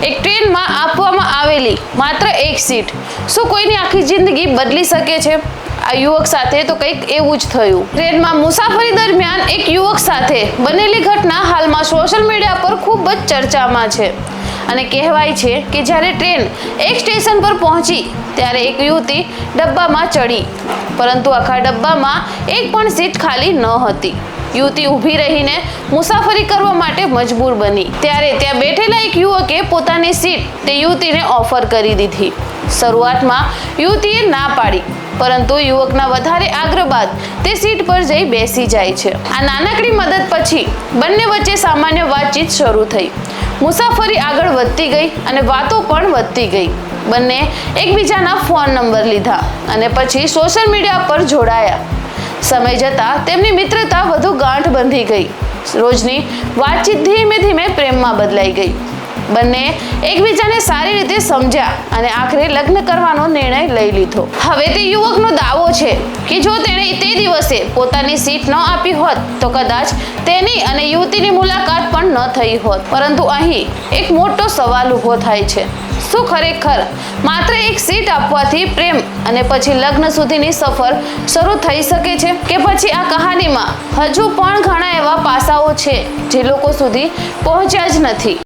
એક ટ્રેનમાં આપવામાં આવેલી માત્ર એક સીટ શું કોઈની આખી જિંદગી બદલી શકે છે? આ યુવક સાથે તો કંઈક એવું જ થયું. ટ્રેનમાં મુસાફરી દરમિયાન એક યુવક સાથે બનેલી ઘટના હાલમાં સોશિયલ મીડિયા પર ખૂબ જ ચર્ચામાં છે અને કહેવાય છે કે જ્યારે ટ્રેન એક સ્ટેશન પર પહોંચી ત્યારે એક યુવતી ડબ્બામાં ચડી, પરંતુ આખા ડબ્બામાં એક પણ સીટ ખાલી ન હતી. યુવતી ઊભી રહીને મુસાફરી કરવા માટે મજબૂર બની. ત્યારે ત્યાં બેઠેલા એક યુવકે પોતાની સીટ તે યુવતીને ઓફર કરી દીધી. શરૂઆતમાં યુવતીએ ના પાડી, પરંતુ યુવકના વધારે આગ્રહ બાદ તે સીટ પર જઈ બેસી જાય છે. આ નાનકડી મદદ પછી બંને વચ્ચે સામાન્ય વાતચીત શરૂ થઈ. મુસાફરી આગળ વધતી ગઈ અને વાતો પણ વધતી ગઈ. બંને એકબીજાના ફોન નંબર લીધા અને પછી સોશિયલ મીડિયા પર જોડાયા. સમય જતાં તેમની મિત્રતા વધુ ગાંઠ બંધી ગઈ. રોજની વાતચીત ધીમે ધીમે પ્રેમમાં બદલાઈ ગઈ. બંને એકબીજાને સારી રીતે સમજ્યા અને આખરે લગ્ન કરવાનો નિર્ણય લઈ લીધો. હવે તે યુવકનો દાવો છે કે જો તેણે તે દિવસે પોતાની સીટ ન આપી હોત તો કદાચ તેની અને યુવતીની મુલાકાત પણ ન થઈ હોત. પરંતુ અહીં એક મોટો સવાલ ઊભો થાય છે, શું ખરેખર માત્ર એક સીટ આપવાથી પ્રેમ અને પછી લગ્ન સુધીની સફર શરૂ થઈ શકે છે, કે પછી આ કહાનીમાં હજુ પણ ઘણા એવા પાસાઓ છે જે લોકો સુધી પહોંચ્યા જ નથી?